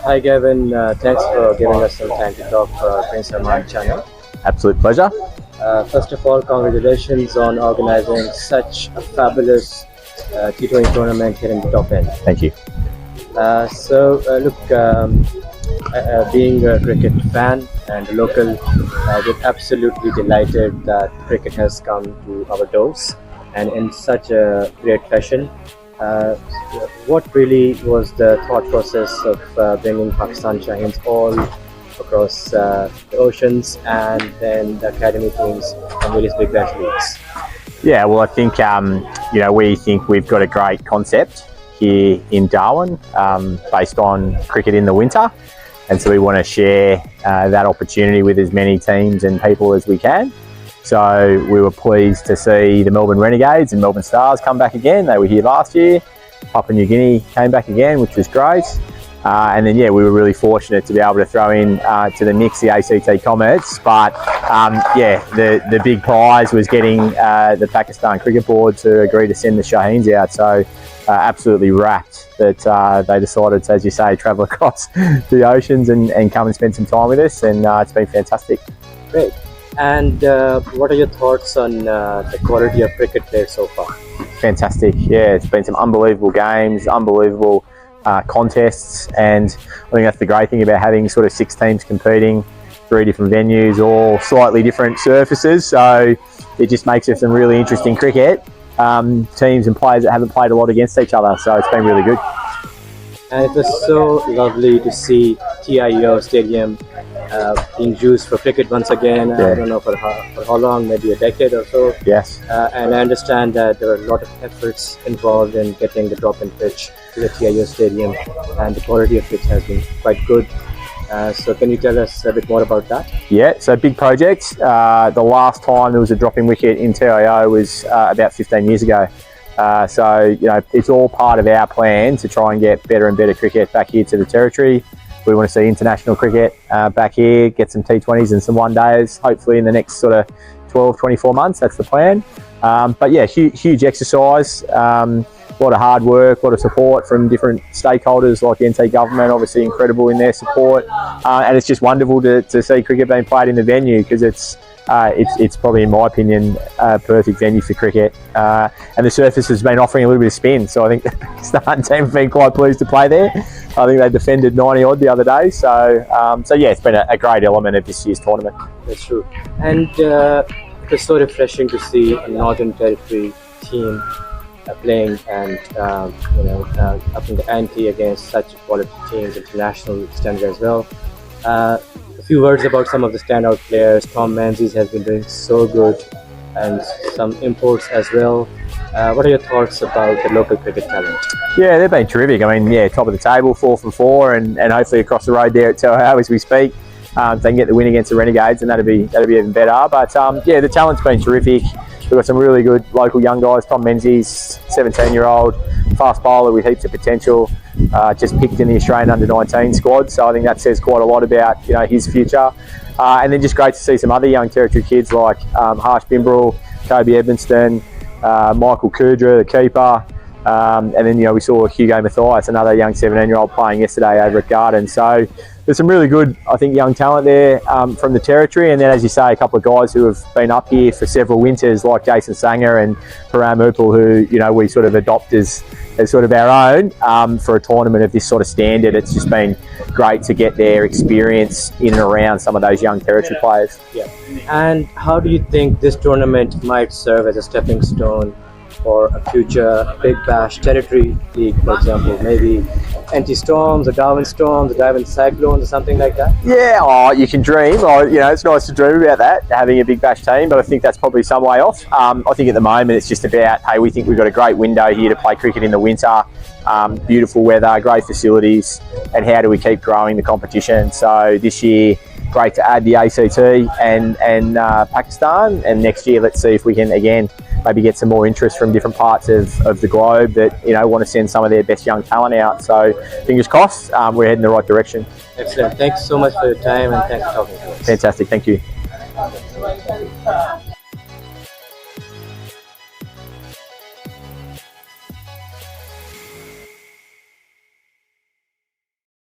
Hi Gavin, thanks for giving us some time to talk for Prince Armaan channel. Absolute pleasure. First of all, congratulations on organizing such a fabulous T20 tournament here in the top end. Thank you. Being a cricket fan and local, we're absolutely delighted that cricket has come to our doors and in such a great fashion. Uh, what really was the thought process of bringing Pakistan Shaheens all across the oceans and then the academy teams from various big bash leagues? Yeah, well, I think we think we've got a great concept here in Darwin based on cricket in the winter, and so we want to share that opportunity with as many teams and people as we can. So we were pleased to see the Melbourne Renegades and Melbourne Stars come back again. They were here last year. Papua New Guinea came back again, which was great. And then, we were really fortunate to be able to throw in to the mix the ACT Comets. But, the big prize was getting the Pakistan Cricket Board to agree to send the Shaheens out. So absolutely rapt that they decided to, as you say, travel across the oceans and come and spend some time with us. And it's been fantastic. Great. And what are your thoughts on the quality of cricket played so far? Fantastic. Yeah, it's been some unbelievable games, unbelievable contests, and I think that's the great thing about having sort of 6 teams competing, 3 different venues, all slightly different surfaces. So it just makes it some really interesting cricket. Teams and players that haven't played a lot against each other. So it's been really good. And it was so lovely to see TIO Stadium being used for cricket once again. Yeah. I don't know for how long, maybe a decade or so. Yes. And I understand that there are a lot of efforts involved in getting the drop-in pitch to the TIO Stadium, and the quality of it has been quite good. So can you tell us a bit more about that? Yeah, so big project. The last time there was a drop-in wicket in TIO was about 15 years ago. It's all part of our plan to try and get better and better cricket back here to the territory. We want to see international cricket back here, get some T20s and some one-days, hopefully in the next sort of 12, 24 months. That's the plan. Huge exercise, a lot of hard work, a lot of support from different stakeholders like the NT government, obviously incredible in their support. And it's just wonderful to see cricket being played in the venue, because it's probably, in my opinion, a perfect venue for cricket. And the surface has been offering a little bit of spin, so I think the Pakistan team have been quite pleased to play there. I think they defended 90 odd the other day, so it's been a great element of this year's tournament. That's true. And it was so refreshing to see a Northern Territory team playing and up in the ante against such quality teams, international standard as well. A few words about some of the standout players. Tom Menzies has been doing so good, and some imports as well. What are your thoughts about the local cricket talent? Yeah, they've been terrific. I mean, top of the table, 4 from 4, and hopefully across the road there at Tower as we speak. If they can get the win against the Renegades, and that'd be even better. But the talent's been terrific. We've got some really good local young guys. Tom Menzies, 17-year-old, fast bowler with heaps of potential. Just picked in the Australian under-19 squad, so I think that says quite a lot about his future. And then just great to see some other young territory kids like Harsh Bimbrel, Kobe Edmonston, Michael Kudra, the keeper, and then we saw Hugo Mathias, another young 17-year-old, playing yesterday over at Garden. So there's some really good, I think, young talent there from the territory. And then, as you say, a couple of guys who have been up here for several winters, like Jason Sanger and Param Upal, who we sort of adopt as sort of our own for a tournament of this sort of standard. It's just been great to get their experience in and around some of those young territory players. Yeah. And how do you think this tournament might serve as a stepping stone for a future Big Bash Territory League, for example? Maybe Anti-Storms or Darwin Storms or Darwin Cyclones or something like that? Yeah, you can dream. It's nice to dream about that, having a Big Bash team, but I think that's probably some way off. I think at the moment it's just about, hey, we think we've got a great window here to play cricket in the winter. Beautiful weather, great facilities, and how do we keep growing the competition? So this year, great to add the ACT and Pakistan, and next year let's see if we can again maybe get some more interest from different parts of the globe that want to send some of their best young talent out. So fingers crossed, we're heading in the right direction. Excellent. Thanks so much for your time, and thanks for talking to us. Fantastic. Thank you.